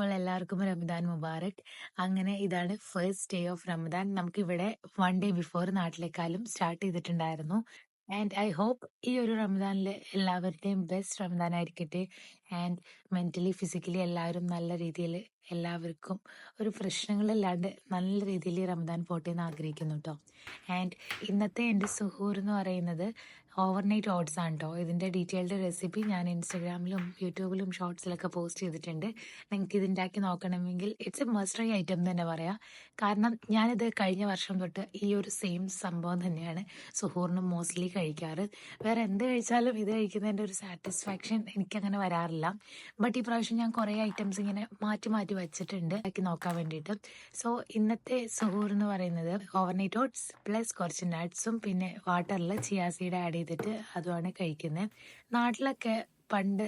All എല്ലാവർക്കും റമദാൻ മുബാറക്. അങ്ങനെ ഇതാണ് ഫസ്റ്റ് ഡേ ഓഫ് റമദാൻ. നമുക്കിവിടെ 1 ഡേ ബിഫോർ നാട്ടിലേക്കാളും സ്റ്റാർട്ട് ചെയ്തിട്ടുണ്ടായിരുന്നു. ആൻഡ് ഐ ഹോപ്പ് ഈ ഒരു റമദാനിൽ എല്ലാവരുടെയും ബെസ്റ്റ് റമദാൻ ആയിരിക്കട്ടെ. ആൻഡ് മെന്റലി ഫിസിക്കലി എല്ലാവരും നല്ല രീതിയിൽ എല്ലാവർക്കും ഒരു പ്രശ്നങ്ങളില്ലാണ്ട് നല്ല രീതിയിൽ ഈ റമദാൻ പോട്ടെ എന്ന് ആഗ്രഹിക്കുന്നു കേട്ടോ. ആൻഡ് ഇന്നത്തെ എൻ്റെ സുഹൂർ എന്ന് പറയുന്നത് ഓവർനൈറ്റ് ഓട്സ് ആണ് കേട്ടോ. ഇതിൻ്റെ ഡീറ്റെയിൽഡ് റെസിപ്പി ഞാൻ ഇൻസ്റ്റഗ്രാമിലും യൂട്യൂബിലും ഷോർട്സിലൊക്കെ പോസ്റ്റ് ചെയ്തിട്ടുണ്ട്. നിങ്ങൾക്ക് ഇത് ഉണ്ടാക്കി നോക്കണമെങ്കിൽ it's A must try item എന്ന് തന്നെ പറയാം. കാരണം ഞാനിത് കഴിഞ്ഞ വർഷം തൊട്ട് ഈ ഒരു സെയിം സംഭവം തന്നെയാണ് സുഹൂറിന് മോസ്റ്റ്ലി കഴിക്കാറ്. വേറെ എന്ത് കഴിച്ചാലും ഇത് കഴിക്കുന്നതിൻ്റെ ഒരു സാറ്റിസ്ഫാക്ഷൻ എനിക്കങ്ങനെ വരാറില്ല. ബട്ട് ഈ പ്രാവശ്യം ഞാൻ കുറേ ഐറ്റംസ് ഇങ്ങനെ മാറ്റി മാറ്റി വെച്ചിട്ടുണ്ട് ഉണ്ടാക്കി നോക്കാൻ വേണ്ടിയിട്ട്. സോ ഇന്നത്തെ സുഹൂർ എന്ന് പറയുന്നത് ഓവർനൈറ്റ് ഓട്സ് പ്ലസ് കുറച്ച് നട്ട്സും പിന്നെ വാട്ടറിൽ ചിയാ സീഡ് ആഡ് ചെയ്തിട്ട് അതുമാണ് കഴിക്കുന്നത്. നാട്ടിലൊക്കെ പണ്ട്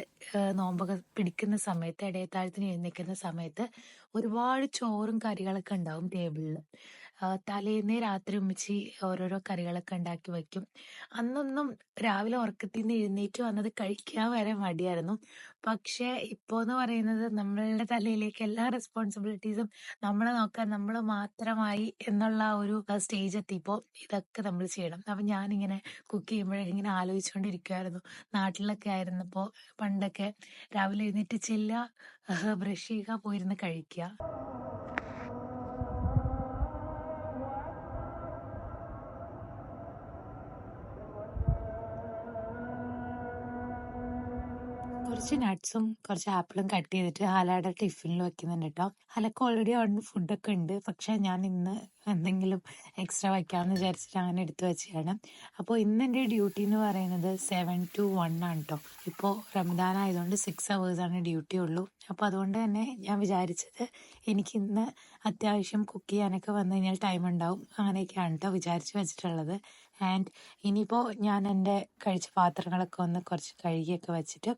നോമ്പൊക്കെ പിടിക്കുന്ന സമയത്ത് ഇടയത്താഴത്തിന് എഴുന്നേൽക്കുന്ന സമയത്ത് ഒരുപാട് ചോറും കറികളൊക്കെ ഉണ്ടാവും ടേബിളിൽ. തലേന്നേ രാത്രി ഉമ്മച്ചി ഓരോരോ കറികളൊക്കെ ഉണ്ടാക്കി വെക്കും. അന്നൊന്നും രാവിലെ ഉറക്കത്തിൽ നിന്ന് എഴുന്നേറ്റ് വന്നത് കഴിക്കാൻ വരെ മടിയായിരുന്നു. പക്ഷേ ഇപ്പോൾ എന്ന് പറയുന്നത് നമ്മളുടെ തലയിലേക്ക് എല്ലാ റെസ്പോൺസിബിലിറ്റീസും നമ്മളെ നോക്കാൻ നമ്മൾ മാത്രമായി എന്നുള്ള ഒരു സ്റ്റേജ് എത്തിയപ്പോൾ ഇതൊക്കെ നമ്മൾ ചെയ്യണം. അപ്പം ഞാനിങ്ങനെ കുക്ക് ചെയ്യുമ്പോഴേ ഇങ്ങനെ ആലോചിച്ചുകൊണ്ടിരിക്കുമായിരുന്നു. നാട്ടിലൊക്കെ ആയിരുന്നപ്പോൾ പണ്ടൊക്കെ രാവിലെ എഴുന്നേറ്റ് ചെല്ലുക, ബ്രഷ് ചെയ്യുക, പോയിരുന്ന് കഴിക്കുക. കുറച്ച് നട്ട്സും കുറച്ച് ആപ്പിളും കട്ട് ചെയ്തിട്ട് ഹലാടെ ടിഫിനിൽ വെക്കുന്നുണ്ട് കേട്ടോ. ഹലക്ക് ഓൾറെഡി അവിടെ ഫുഡൊക്കെ ഉണ്ട്. പക്ഷെ ഞാൻ ഇന്ന് എന്തെങ്കിലും എക്സ്ട്രാ വയ്ക്കാമെന്ന് വിചാരിച്ചിട്ട് അങ്ങനെ എടുത്തു വെച്ചതാണ്. അപ്പോൾ ഇന്ന് എൻ്റെ ഡ്യൂട്ടി എന്ന് പറയുന്നത് 7 to 1 ആണ് കേട്ടോ. ഇപ്പോൾ റമദാൻ ആയതുകൊണ്ട് 6 hours ഡ്യൂട്ടി ഉള്ളൂ. അപ്പോൾ അതുകൊണ്ട് തന്നെ ഞാൻ വിചാരിച്ചത് എനിക്ക് ഇന്ന് അത്യാവശ്യം കുക്ക് ചെയ്യാനൊക്കെ വന്നു കഴിഞ്ഞാൽ ടൈം ഉണ്ടാവും. അങ്ങനെയൊക്കെയാണ് കേട്ടോ വിചാരിച്ച് വെച്ചിട്ടുള്ളത്. ആൻഡ് ഇനിയിപ്പോൾ ഞാൻ എൻ്റെ കഴിച്ച പാത്രങ്ങളൊക്കെ ഒന്ന് കുറച്ച് കഴുകിയൊക്കെ വെച്ചിട്ട്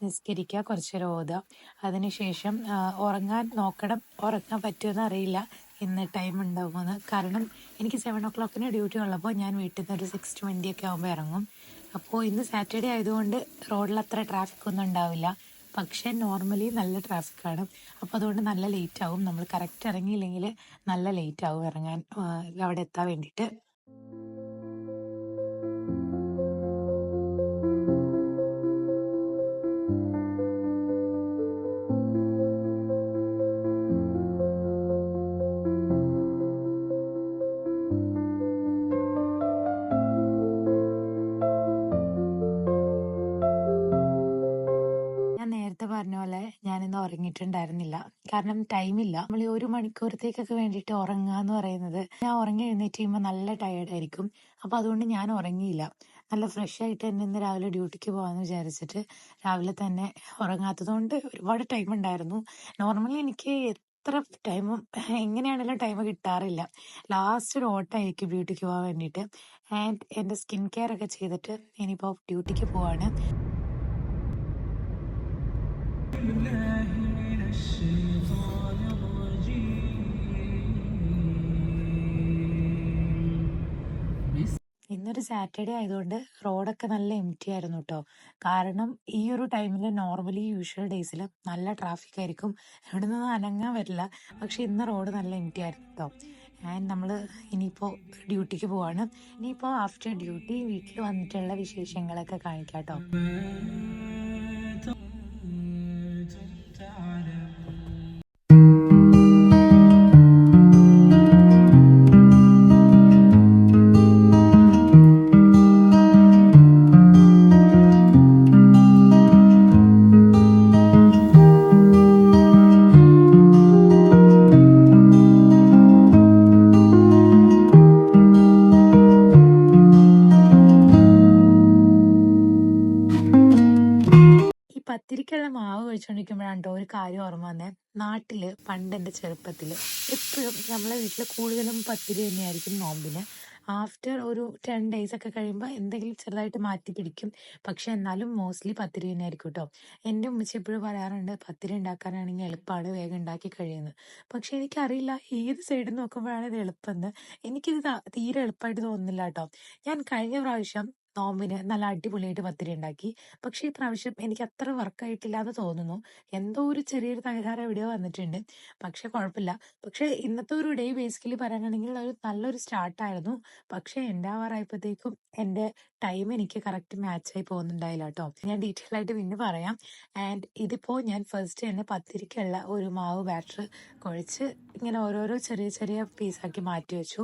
നിസ്കരിക്കുക, കുറച്ച് നേരം ഓതുക. അതിനുശേഷം ഉറങ്ങാൻ നോക്കണം. ഉറങ്ങാൻ പറ്റുമെന്ന് അറിയില്ല ഇന്ന് ടൈം ഉണ്ടാകുമെന്ന്. കാരണം എനിക്ക് 7 o'clock ഡ്യൂട്ടി ഉള്ളപ്പോൾ ഞാൻ വീട്ടിൽ നിന്ന് ഒരു 6:20 ഒക്കെ ആകുമ്പോൾ ഇറങ്ങും. അപ്പോൾ ഇന്ന് സാറ്റർഡേ ആയതുകൊണ്ട് റോഡിൽ അത്ര ട്രാഫിക് ഒന്നും ഉണ്ടാവില്ല. പക്ഷേ നോർമലി നല്ല ട്രാഫിക്കാണ്. അപ്പോൾ അതുകൊണ്ട് നല്ല ലേറ്റ് ആവും. നമ്മൾ കറക്റ്റ് ഇറങ്ങിയില്ലെങ്കിൽ നല്ല ലേറ്റ് ആവും ഇറങ്ങാൻ അവിടെ എത്താൻ വേണ്ടിയിട്ട്. പറഞ്ഞ പോലെ ഞാനിന്ന് ഉറങ്ങിയിട്ടുണ്ടായിരുന്നില്ല. കാരണം ടൈമില്ല. നമ്മൾ ഈ 1 മണിക്കൂറത്തേക്കൊക്കെ വേണ്ടിയിട്ട് ഉറങ്ങുക എന്ന് പറയുന്നത്, ഞാൻ ഉറങ്ങി എഴുന്നേറ്റ് കഴിയുമ്പോൾ നല്ല ടയേർഡായിരിക്കും. അപ്പോൾ അതുകൊണ്ട് ഞാൻ ഉറങ്ങിയില്ല. നല്ല ഫ്രഷ് ആയിട്ട് തന്നെ ഇന്ന് രാവിലെ ഡ്യൂട്ടിക്ക് പോകാമെന്ന് വിചാരിച്ചിട്ട് രാവിലെ തന്നെ ഉറങ്ങാത്തത് കൊണ്ട് ഒരുപാട് ടൈം ഉണ്ടായിരുന്നു. നോർമലി എനിക്ക് എത്ര ടൈമും എങ്ങനെയാണെങ്കിലും ടൈം കിട്ടാറില്ല. ലാസ്റ്റ് ഒരു ഓട്ടമായിരിക്കും ഡ്യൂട്ടിക്ക് പോകാൻ വേണ്ടിയിട്ട്. ആൻഡ് എൻ്റെ സ്കിൻ കെയർ ഒക്കെ ചെയ്തിട്ട് ഇനിയിപ്പോൾ ഡ്യൂട്ടിക്ക് പോവാണ്. ഇന്നൊരു സാറ്റർഡേ ആയതുകൊണ്ട് റോഡൊക്കെ നല്ല എംറ്റി ആയിരുന്നു കേട്ടോ. കാരണം ഈ ഒരു ടൈമിൽ നോർമലി യൂഷ്വൽ ഡേയ്സിൽ നല്ല ട്രാഫിക് ആയിരിക്കും. ഇവിടെ നിന്ന് അനങ്ങാൻ വരില്ല. പക്ഷെ ഇന്ന് റോഡ് നല്ല എംറ്റി ആയിരുന്നു കേട്ടോ. ആൻഡ് നമ്മൾ ഇനിയിപ്പോൾ ഡ്യൂട്ടിക്ക് പോവാണ്. ഇനിയിപ്പോൾ ആഫ്റ്റർ ഡ്യൂട്ടി വീട്ടിൽ വന്നിട്ടുള്ള വിശേഷങ്ങളൊക്കെ കാണിക്കാം കേട്ടോ. പത്തിരിക്കുള്ള മാവ് കഴിച്ചുകൊണ്ടിരിക്കുമ്പോഴാണ് കേട്ടോ ഒരു കാര്യം ഓർമ്മ വന്നേ. നാട്ടില് പണ്ട് എൻ്റെ ചെറുപ്പത്തിൽ എപ്പോഴും നമ്മളെ വീട്ടിൽ കൂടുതലും പത്തിരി തന്നെയായിരിക്കും നോമ്പിന്. ആഫ്റ്റർ ഒരു 10 days ഒക്കെ കഴിയുമ്പോൾ എന്തെങ്കിലും ചെറുതായിട്ട് മാറ്റി പിടിക്കും. പക്ഷെ എന്നാലും മോസ്റ്റ്ലി പത്തിരി തന്നെയായിരിക്കും കേട്ടോ. എൻ്റെ ഉമ്മച്ചി എപ്പോഴും പറയാറുണ്ട് പത്തിരി ഉണ്ടാക്കാനാണെങ്കിൽ എളുപ്പമാണ്, വേഗം ഉണ്ടാക്കി കഴിയുന്നത്. പക്ഷെ എനിക്കറിയില്ല ഏത് സൈഡിൽ നോക്കുമ്പോഴാണ് ഇത് എളുപ്പമെന്ന്. എനിക്കിത് തീരെ എളുപ്പമായിട്ട് തോന്നുന്നില്ല കേട്ടോ. ഞാൻ കഴിഞ്ഞ പ്രാവശ്യം നോമ്പിന് നല്ല അടിപൊളിയായിട്ട് പത്തിരി ഉണ്ടാക്കി. പക്ഷേ ഈ പ്രാവശ്യം എനിക്ക് അത്ര വർക്കായിട്ടില്ല എന്ന് തോന്നുന്നു. എന്തോ ഒരു ചെറിയൊരു തകരാറ് എവിടെയോ വന്നിട്ടുണ്ട്. പക്ഷെ കുഴപ്പമില്ല. പക്ഷേ ഇന്നത്തെ ഒരു ഡേ ബേസിക്കലി പറയുകയാണെങ്കിൽ ഒരു നല്ലൊരു സ്റ്റാർട്ടായിരുന്നു. പക്ഷേ എൻ്റെ ആവാറായപ്പോഴത്തേക്കും എൻ്റെ ടൈം എനിക്ക് കറക്റ്റ് മാച്ചായി പോകുന്നുണ്ടായില്ല കേട്ടോ. ഞാൻ ഡീറ്റെയിൽ ആയിട്ട് പിന്നെ പറയാം. ആൻഡ് ഇതിപ്പോൾ ഞാൻ ഫസ്റ്റ് തന്നെ പത്തിരിക്കുള്ള ഒരു മാവ് ബാറ്റർ കുഴച്ച് ഇങ്ങനെ ഓരോരോ ചെറിയ ചെറിയ പീസാക്കി മാറ്റി വെച്ചു.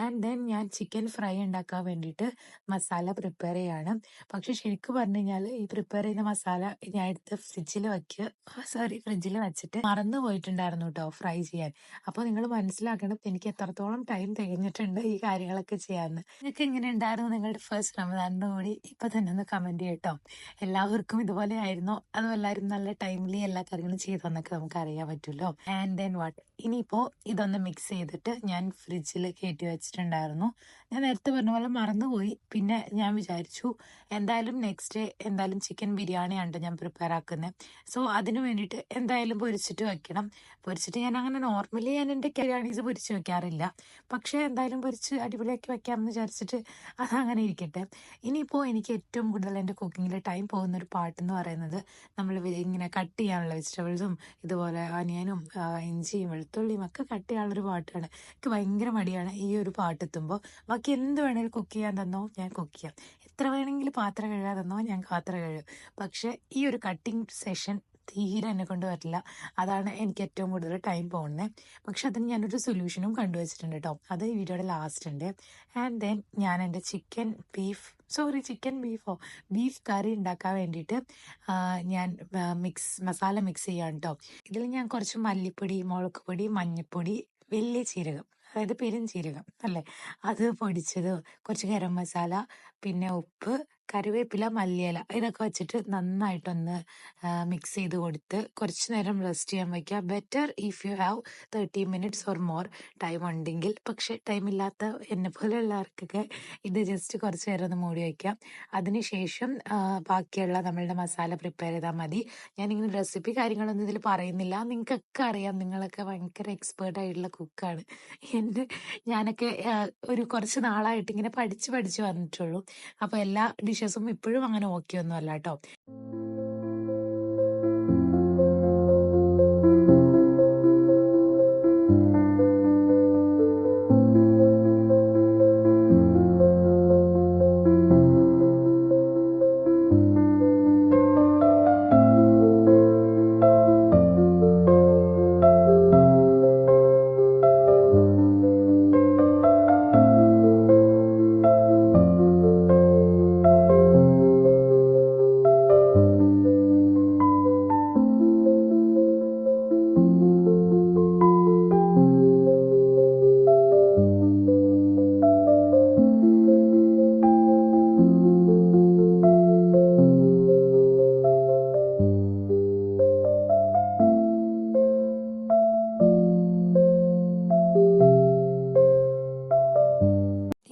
ആൻഡ് ദെൻ ഞാൻ ചിക്കൻ ഫ്രൈ ഉണ്ടാക്കാൻ വേണ്ടിയിട്ട് മസാല പ്രിപ്പയർ ചെയ്യാണ്. പക്ഷെ ശരിക്കും പറഞ്ഞു കഴിഞ്ഞാൽ ഈ പ്രിപ്പയർ ചെയ്യുന്ന മസാല ഞാൻ എടുത്ത് ഫ്രിഡ്ജിൽ വെച്ചിട്ട് മറന്നു പോയിട്ടുണ്ടായിരുന്നു കേട്ടോ ഫ്രൈ ചെയ്യാൻ. അപ്പോൾ നിങ്ങൾ മനസ്സിലാക്കണം എനിക്ക് എത്രത്തോളം ടൈം തികഞ്ഞിട്ടുണ്ട് ഈ കാര്യങ്ങളൊക്കെ ചെയ്യാന്ന്. നിങ്ങൾക്ക് എങ്ങനെ ഉണ്ടായിരുന്നു നിങ്ങളുടെ ഫസ്റ്റ് റമദാനിന്റെ കൂടി ഇപ്പൊ തന്നെ ഒന്ന് കമന്റ് ചെയ്യട്ടോ. എല്ലാവർക്കും ഇതുപോലെ ആയിരുന്നോ അതോ എല്ലാവരും നല്ല ടൈംലി എല്ലാ കാര്യങ്ങളും ചെയ്തെന്നൊക്കെ നമുക്ക് അറിയാൻ പറ്റുമല്ലോ. ആൻഡ് ദെൻ വാട്ട്, ഇനിയിപ്പോ ഇതൊന്ന് മിക്സ് ചെയ്തിട്ട് ഞാൻ ഫ്രിഡ്ജിൽ കയറ്റി വെച്ചിട്ടുണ്ടായിരുന്നു. ഞാൻ നേരത്തെ പറഞ്ഞ പോലെ മറന്നുപോയി. പിന്നെ ഞാൻ വിചാരിച്ചു എന്തായാലും നെക്സ്റ്റ് ഡേ എന്തായാലും ചിക്കൻ ബിരിയാണിയാണ് ഞാൻ പ്രിപ്പയർ ആക്കുന്നത്. സോ അതിന് വേണ്ടിയിട്ട് എന്തായാലും പൊരിച്ചിട്ട് വെക്കണം. പൊരിച്ചിട്ട് ഞാൻ അങ്ങനെ നോർമലി ഞാൻ എൻ്റെ ബിരിയാണീസ് പൊരിച്ച് വെക്കാറില്ല. പക്ഷേ എന്തായാലും പൊരിച്ച് അടിപൊളിയാക്കി വെക്കാമെന്ന് വിചാരിച്ചിട്ട് അതങ്ങനെ ഇരിക്കട്ടെ. ഇനിയിപ്പോൾ എനിക്ക് ഏറ്റവും കൂടുതൽ എൻ്റെ കുക്കിങ്ങിൽ ടൈം പോകുന്ന ഒരു പാട്ടെന്ന് പറയുന്നത് നമ്മൾ ഇങ്ങനെ കട്ട് ചെയ്യാനുള്ള വെജിറ്റബിൾസും ഇതുപോലെ അനിയനും ഇഞ്ചിയും വെളുത്തുള്ളിയും ഒക്കെ കട്ട് ചെയ്യാനുള്ളൊരു പാട്ടാണ്. എനിക്ക് ഭയങ്കര മടിയാണ് ഈ ഒരു പാട്ടെത്തുമ്പോൾ. ബാക്കി എന്ത് വേണേലും കുക്ക് ചെയ്യാൻ തന്നോ ഞാൻ കുക്ക് ചെയ്യാം, എത്ര വേണമെങ്കിലും പാത്രം കഴുകാൻ തന്നോ ഞാൻ പാത്രം കഴുകും. പക്ഷെ ഈ ഒരു കട്ടിങ് സെഷൻ തീരെ എന്നെ കൊണ്ട് പറ്റില്ല. അതാണ് എനിക്ക് ഏറ്റവും കൂടുതൽ ടൈം പോകുന്നത്. പക്ഷെ അതിന് ഞാനൊരു സൊല്യൂഷനും കണ്ടുവച്ചിട്ടുണ്ട് കേട്ടോ. അത് ഈ വീഡിയോയുടെ ലാസ്റ്റ് ഉണ്ട്. ആൻഡ് ദെൻ ഞാൻ എൻ്റെ ചിക്കൻ ബീഫ് കറി ഉണ്ടാക്കാൻ വേണ്ടിയിട്ട് ഞാൻ മസാല മിക്സ് ചെയ്യാൻ കേട്ടോ. ഇതിൽ ഞാൻ കുറച്ച് മല്ലിപ്പൊടി, മുളക് പൊടി, മഞ്ഞൾപ്പൊടി, വലിയ ജീരകം അതായത് പെരുംജീരകം അല്ലേ, അത് പൊടിച്ചത്, കുറച്ച് ഗരം മസാല, പിന്നെ ഉപ്പ്, കറിവേപ്പില, മല്ലിയില ഇതൊക്കെ വെച്ചിട്ട് നന്നായിട്ടൊന്ന് മിക്സ് ചെയ്ത് കൊടുത്ത് കുറച്ച് നേരം റെസ്റ്റ് ചെയ്യാൻ വയ്ക്കുക. Better if you have 30 minutes or more time ഉണ്ടെങ്കിൽ. പക്ഷെ ടൈം ഇല്ലാത്ത എന്നെ പോലെയുള്ളവർക്കൊക്കെ ഇത് ജസ്റ്റ് കുറച്ച് നേരം ഒന്ന് മൂടി വയ്ക്കാം. അതിനുശേഷം ബാക്കിയുള്ള നമ്മളുടെ മസാല പ്രിപ്പയർ ചെയ്താൽ മതി. ഞാനിങ്ങനെ റെസിപ്പി കാര്യങ്ങളൊന്നും ഇതിൽ പറയുന്നില്ല, നിങ്ങൾക്കൊക്കെ അറിയാം, നിങ്ങളൊക്കെ ഭയങ്കര എക്സ്പേർട്ട് ആയിട്ടുള്ള കുക്കാണ്. ഞാനൊക്കെ ഒരു കുറച്ച് നാളായിട്ട് ഇങ്ങനെ പഠിച്ച് വന്നിട്ടുള്ളൂ. അപ്പൊ എല്ലാ ഡിഷസും ഇപ്പോഴും അങ്ങനെ ഓക്കെ ഒന്നും അല്ല കേട്ടോ.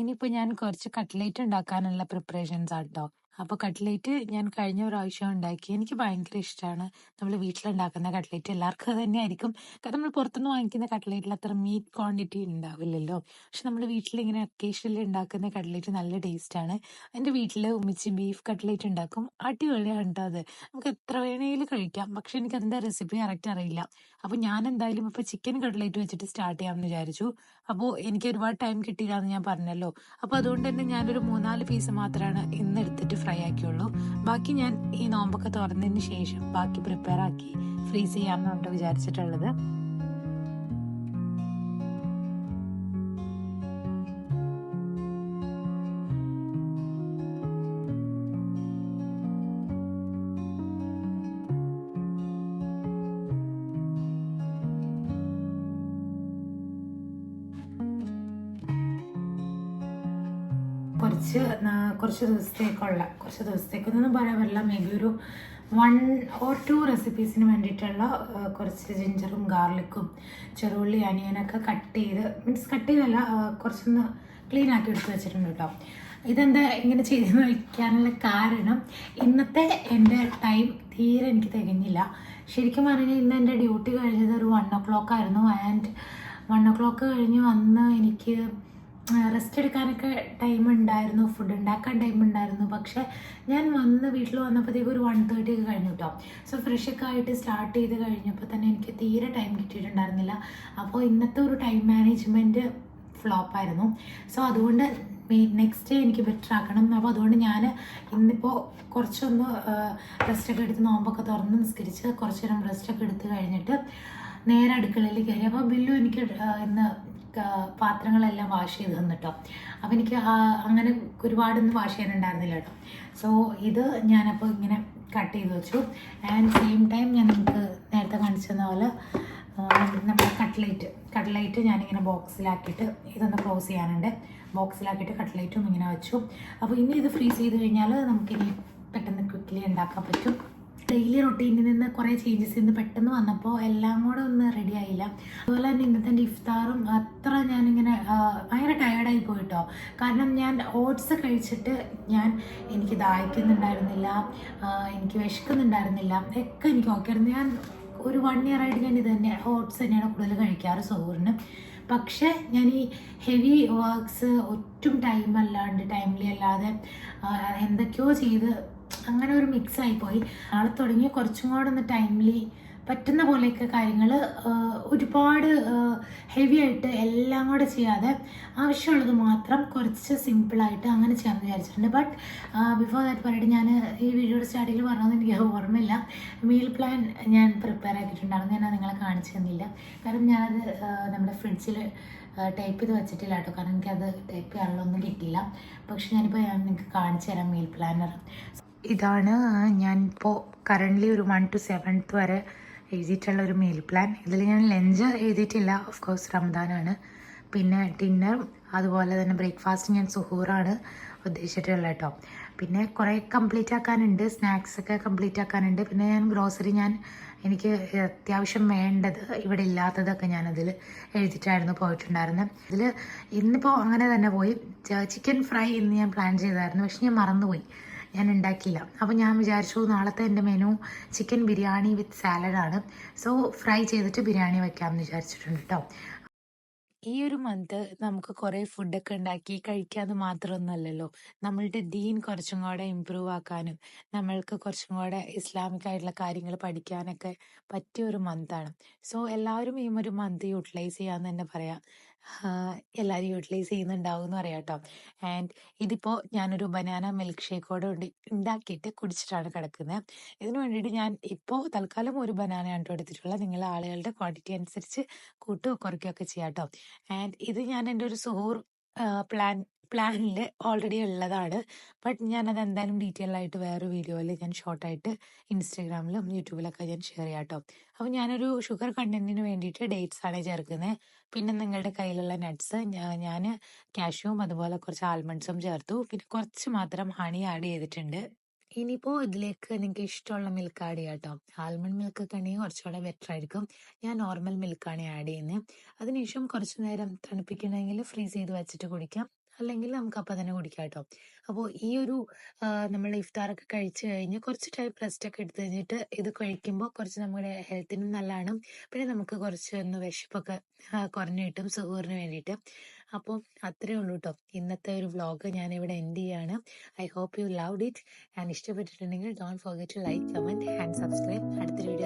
ഇനിയിപ്പോൾ ഞാൻ കുറച്ച് കട്ട്ലേറ്റ് ഉണ്ടാക്കാനുള്ള പ്രിപ്പറേഷൻസ് ആട്ടോ. അപ്പോൾ കട്ട്ലേറ്റ് ഞാൻ കഴിഞ്ഞ പ്രാവശ്യം ഉണ്ടാക്കി. എനിക്ക് ഭയങ്കര ഇഷ്ടമാണ് നമ്മൾ വീട്ടിലുണ്ടാക്കുന്ന കട്ട്ലേറ്റ്. എല്ലാവർക്കും അത് തന്നെയായിരിക്കും. കാരണം നമ്മൾ പുറത്തുനിന്ന് വാങ്ങിക്കുന്ന കട്ട്ലേറ്റിൽ അത്ര മീറ്റ് ക്വാണ്ടിറ്റി ഉണ്ടാവില്ലല്ലോ. പക്ഷെ നമ്മൾ വീട്ടിലിങ്ങനെ ഒക്കേഷനിൽ ഉണ്ടാക്കുന്ന കട്ട്ലേറ്റ് നല്ല ടേസ്റ്റാണ്. എൻ്റെ വീട്ടിൽ ഉമ്മിച്ചി ബീഫ് കട്ട്ലേറ്റ് ഉണ്ടാക്കും. അടിപൊളിയാണ് കേട്ടോ അത്. നമുക്ക് എത്ര വേണമെങ്കിലും കഴിക്കാം. പക്ഷെ എനിക്കതിൻ്റെ റെസിപ്പി കറക്റ്റ് അറിയില്ല. അപ്പോൾ ഞാൻ എന്തായാലും ഇപ്പോൾ ചിക്കൻ കട്ട്ലേറ്റ് വെച്ചിട്ട് സ്റ്റാർട്ട് ചെയ്യാമെന്ന് വിചാരിച്ചു. അപ്പോൾ എനിക്ക് ഒരുപാട് ടൈം കിട്ടിയില്ല എന്ന് ഞാൻ പറഞ്ഞല്ലോ. അപ്പോൾ അതുകൊണ്ട് തന്നെ ഞാനൊരു 3-4 പീസ് മാത്രമാണ് ഇന്ന് എടുത്തിട്ട് ഫ്രൈ ആക്കിയുള്ളൂ. ബാക്കി ഞാൻ ഈ നോമ്പൊക്കെ തുറന്നതിന് ശേഷം ബാക്കി പ്രിപ്പയർ ആക്കി ഫ്രീസ് ചെയ്യാമെന്നാണ് വിചാരിച്ചിട്ടുള്ളത്. കുറച്ച് ദിവസത്തേക്കൊന്നും പറയാൻ പറ്റില്ല. മേ ബി ഒരു 1 or 2 റെസിപ്പീസിന് വേണ്ടിയിട്ടുള്ള കുറച്ച് ജിഞ്ചറും ഗാർലിക്കും ചെറുള്ളി അനിയനൊക്കെ കട്ട് ചെയ്തല്ല, കുറച്ചൊന്ന് ക്ലീൻ ആക്കി എടുത്ത് വെച്ചിട്ടുണ്ട് കേട്ടോ. ഇതെന്താ ഇങ്ങനെ ചെയ്തെന്ന് വയ്ക്കാനുള്ള കാരണം ഇന്നത്തെ എൻ്റെ ടൈം തീരെ എനിക്ക് തികഞ്ഞില്ല. ശരിക്കും പറഞ്ഞാൽ ഇന്ന് എൻ്റെ ഡ്യൂട്ടി കഴിഞ്ഞത് ഒരു 1 o'clock ആയിരുന്നു. ആൻഡ് 1 o'clock കഴിഞ്ഞ് വന്ന് എനിക്ക് റെസ്റ്റ് എടുക്കാനൊക്കെ ടൈം ഉണ്ടായിരുന്നു, ഫുഡ് ഉണ്ടാക്കാൻ ടൈം ഉണ്ടായിരുന്നു. പക്ഷേ ഞാൻ വീട്ടിൽ വന്നപ്പോഴത്തേക്ക് ഒരു 1:30 ഒക്കെ കഴിഞ്ഞു കേട്ടോ. സോ ഫ്രഷൊക്കെ ആയിട്ട് സ്റ്റാർട്ട് ചെയ്ത് കഴിഞ്ഞപ്പോൾ തന്നെ എനിക്ക് തീരെ ടൈം കിട്ടിയിട്ടുണ്ടായിരുന്നില്ല. അപ്പോൾ ഇന്നത്തെ ഒരു ടൈം മാനേജ്മെൻറ്റ് ഫ്ലോപ്പായിരുന്നു. സോ അതുകൊണ്ട് നെക്സ്റ്റ് ഡേ എനിക്ക് ബെറ്റർ ആക്കണം. അപ്പോൾ അതുകൊണ്ട് ഞാൻ ഇന്നിപ്പോൾ കുറച്ചൊന്ന് റെസ്റ്റൊക്കെ എടുത്ത് നോമ്പൊക്കെ തുറന്ന് നിസ്കരിച്ച് കുറച്ച് നേരം റെസ്റ്റൊക്കെ എടുത്ത് കഴിഞ്ഞിട്ട് നേരെ അടുക്കളയിൽ കയറി. അപ്പോൾ ബില്ലു എനിക്ക് ഇന്ന് പാത്രങ്ങളെല്ലാം വാഷ് ചെയ്ത് തന്നിട്ടോ. അപ്പോൾ എനിക്ക് അങ്ങനെ ഒരുപാടൊന്നും വാഷ് ചെയ്യാനുണ്ടായിരുന്നില്ല കേട്ടോ. സോ ഇത് ഞാനപ്പോൾ ഇങ്ങനെ കട്ട് ചെയ്ത് വെച്ചു. ആൻഡ് സെയിം ടൈം ഞാൻ നിങ്ങൾക്ക് നേരത്തെ കാണിച്ചു തന്ന പോലെ നമ്മുടെ കട്ട്ലൈറ്റ് ഞാനിങ്ങനെ ബോക്സിലാക്കിയിട്ട് ഇതൊന്ന് ക്ലോസ് ചെയ്യാനുണ്ട്. ബോക്സിലാക്കിയിട്ട് കട്ട്ലൈറ്റും ഇങ്ങനെ വെച്ചു. അപ്പോൾ ഇനി ഇത് ഫ്രീസ് ചെയ്ത് കഴിഞ്ഞാൽ നമുക്കിനി പെട്ടെന്ന് ക്വിക്ക്ലി ഉണ്ടാക്കാൻ പറ്റും. ഡെയിലി റൊട്ടീനിൽ നിന്ന് കുറേ ചേഞ്ചസ് ഇന്ന് പെട്ടെന്ന് വന്നപ്പോൾ എല്ലാം കൂടെ ഒന്ന് റെഡി ആയില്ല. അതുപോലെ തന്നെ ഇന്നത്തെ ഇഫ്താറും അത്ര ഞാനിങ്ങനെ ഭയങ്കര ടയേർഡായി പോയിട്ടോ. കാരണം ഞാൻ ഓട്സ് കഴിച്ചിട്ട് എനിക്ക് ദാഹിക്കുന്നുണ്ടായിരുന്നില്ല, എനിക്ക് വിശക്കുന്നുണ്ടായിരുന്നില്ല, ഒക്കെ എനിക്ക് ഓക്കെ ആയിരുന്നു. ഞാൻ ഒരു 1 year ആയിട്ട് ഞാൻ ഇത് തന്നെ ഓട്സ് തന്നെയാണ് കൂടുതൽ കഴിക്കാറ് സഹൂറിന്. പക്ഷേ ഞാൻ ഈ ഹെവി വർക്ക്സ് ഒട്ടും ടൈംലി അല്ലാതെ എന്തൊക്കെയോ ചെയ്ത് അങ്ങനെ ഒരു മിക്സ് ആയിപ്പോയി. നാളെ തുടങ്ങി കുറച്ചും കൂടെ ഒന്ന് ടൈംലി പറ്റുന്ന പോലെയൊക്കെ കാര്യങ്ങൾ ഒരുപാട് ഹെവി ആയിട്ട് എല്ലാം കൂടെ ചെയ്യാതെ ആവശ്യമുള്ളത് മാത്രം കുറച്ച് സിമ്പിളായിട്ട് അങ്ങനെ ചെയ്യാമെന്ന് വിചാരിച്ചിട്ടുണ്ട്. ബട്ട് ബിഫോർ ദാറ്റ് പറയട്ടെ, ഞാൻ ഈ വീഡിയോയുടെ സ്റ്റാർട്ടിങ്ങിൽ പറഞ്ഞതെന്ന് എനിക്ക് ഓർമ്മയില്ല. മീൽ പ്ലാൻ ഞാൻ പ്രിപ്പയർ ആക്കിയിട്ടുണ്ടായിരുന്നു. ഞാൻ നിങ്ങളെ കാണിച്ചു തന്നില്ല. കാരണം ഞാനത് നമ്മുടെ ഫ്രിഡ്ജിൽ ടൈപ്പ് ചെയ്ത് വെച്ചിട്ടില്ല കേട്ടോ. കാരണം എനിക്കത് ടൈപ്പ് ചെയ്യാനുള്ളതൊന്നും കിട്ടിയില്ല. പക്ഷെ ഞാനിപ്പോൾ നിങ്ങൾക്ക് കാണിച്ചു തരാം മീൽ പ്ലാനർ. ഇതാണ് ഞാനിപ്പോൾ കറൻ്റ്ലി ഒരു 1 to 7th വരെ എഴുതിയിട്ടുള്ള ഒരു മീൽ പ്ലാൻ. ഇതിൽ ഞാൻ ലഞ്ച് എഴുതിയിട്ടില്ല, ഓഫ് കോഴ്സ് റംദാനാണ്. പിന്നെ ഡിന്നറും അതുപോലെ തന്നെ ബ്രേക്ക്ഫാസ്റ്റ് ഞാൻ സുഹൂറാണ് ഉദ്ദേശിച്ചിട്ടുള്ളത് കേട്ടോ. പിന്നെ കുറേ കംപ്ലീറ്റ് ആക്കാനുണ്ട്, സ്നാക്സൊക്കെ കംപ്ലീറ്റ് ആക്കാനുണ്ട്. പിന്നെ ഗ്രോസറി എനിക്ക് അത്യാവശ്യം വേണ്ടത് ഇവിടെ ഇല്ലാത്തതൊക്കെ ഞാനതിൽ എഴുതിയിട്ടായിരുന്നു പോയിട്ടുണ്ടായിരുന്നത്. ഇതിൽ ഇന്നിപ്പോൾ അങ്ങനെ തന്നെ പോയി. ചിക്കൻ ഫ്രൈ ഇന്ന് ഞാൻ പ്ലാൻ ചെയ്തായിരുന്നു, പക്ഷെ ഞാൻ മറന്നുപോയി, ഞാൻ ഉണ്ടാക്കിയില്ല. അപ്പോൾ ഞാൻ വിചാരിച്ചു നാളത്തെ എൻ്റെ മെനു ചിക്കൻ ബിരിയാണി വിത്ത് സാലഡാണ്. സോ ഫ്രൈ ചെയ്തിട്ട് ബിരിയാണി വയ്ക്കാമെന്ന് വിചാരിച്ചിട്ടുണ്ട് കേട്ടോ. ഈ ഒരു മന്ത് നമുക്ക് കുറേ ഫുഡൊക്കെ ഉണ്ടാക്കി കഴിക്കാമെന്ന് മാത്രമൊന്നുമല്ലല്ലോ, നമ്മളുടെ ദീൻ കുറച്ചും കൂടെ ഇമ്പ്രൂവ് ആക്കാനും നമ്മൾക്ക് കുറച്ചും കൂടെ ഇസ്ലാമിക് ആയിട്ടുള്ള കാര്യങ്ങൾ പഠിക്കാനൊക്കെ പറ്റിയ ഒരു മന്താണ്. സോ എല്ലാവരും ഈ ഒരു മന്ത് യൂട്ടിലൈസ് ചെയ്യാമെന്ന് തന്നെ പറയാം. എല്ലാവരും യൂട്ടിലൈസ് ചെയ്യുന്നുണ്ടാവും എന്ന് പറയാം കേട്ടോ. ആൻഡ് ഇതിപ്പോൾ ഞാനൊരു ബനാന മിൽക്ക് ഷേക്കോടെ ഉണ്ടാക്കിയിട്ട് കുടിച്ചിട്ടാണ് കിടക്കുന്നത്. ഇതിന് വേണ്ടിയിട്ട് ഞാൻ ഇപ്പോൾ തൽക്കാലം ഒരു ബനാനയാണ് കേട്ടോ എടുത്തിട്ടുള്ളത്. നിങ്ങൾ ആളുകളുടെ ക്വാണ്ടിറ്റി അനുസരിച്ച് കൂട്ടുകയോ കുറയ്ക്കുകയൊക്കെ ചെയ്യാം കേട്ടോ. ആൻഡ് ഇത് ഞാൻ എൻ്റെ ഒരു സുഹൂർ പ്ലാനിൽ ഓൾറെഡി ഉള്ളതാണ്. ബട്ട് ഞാനത് എന്തായാലും ഡീറ്റെയിൽ ആയിട്ട് വേറെ വീഡിയോയിൽ ഞാൻ ഷോർട്ടായിട്ട് ഇൻസ്റ്റഗ്രാമിലും യൂട്യൂബിലൊക്കെ ഞാൻ ഷെയർ ചെയ്യാം കേട്ടോ. അപ്പോൾ ഞാനൊരു ഷുഗർ കണ്ടന്റിന് വേണ്ടിയിട്ട് ഡേറ്റ്സ് ആണ് ചേർക്കുന്നത്. പിന്നെ നിങ്ങളുടെ കയ്യിലുള്ള നട്ട്സ് ഞാൻ കാഷ്യൂവും അതുപോലെ കുറച്ച് ആൽമണ്ട്സും ചേർത്തു. പിന്നെ കുറച്ച് മാത്രം ഹണി ആഡ് ചെയ്തിട്ടുണ്ട്. ഇനിയിപ്പോൾ ഇതിലേക്ക് നിങ്ങൾക്ക് ഇഷ്ടമുള്ള മിൽക്ക് ആഡ് ചെയ്യാം കേട്ടോ. ആൽമണ്ട് മിൽക്ക് ഒക്കെ ആണെങ്കിൽ കുറച്ചുകൂടെ ബെറ്റർ ആയിരിക്കും. ഞാൻ നോർമൽ മിൽക്കാണ് ആഡ് ചെയ്യുന്നത്. അതിനുശേഷം കുറച്ച് നേരം തണുപ്പിക്കണമെങ്കിൽ ഫ്രീസ് ചെയ്ത് വെച്ചിട്ട് കുടിക്കാം, അല്ലെങ്കിൽ നമുക്ക് അപ്പം തന്നെ കുടിക്കാം കേട്ടോ. അപ്പോൾ ഈ ഒരു നമ്മൾ ഇഫ്താറൊക്കെ കഴിച്ച് കഴിഞ്ഞ് കുറച്ച് ടൈം റെസ്റ്റ് ഒക്കെ എടുത്ത് കഴിഞ്ഞിട്ട് ഇത് കഴിക്കുമ്പോൾ കുറച്ച് നമ്മുടെ ഹെൽത്തിനും നല്ലതാണ്. പിന്നെ നമുക്ക് കുറച്ച് ഒന്ന് വിശപ്പൊക്കെ കുറഞ്ഞു കിട്ടും സുഹൂറിന് വേണ്ടിയിട്ട്. അപ്പോൾ അത്രയേ ഉള്ളൂ കേട്ടോ. ഇന്നത്തെ ഒരു വ്ളോഗ് ഞാനിവിടെ എൻഡ് ചെയ്യാണ്. I hope you loved it. And ഇഷ്ടപ്പെട്ടിട്ടുണ്ടെങ്കിൽ don't forget to like, comment and subscribe. അടുത്തൊരു വീഡിയോ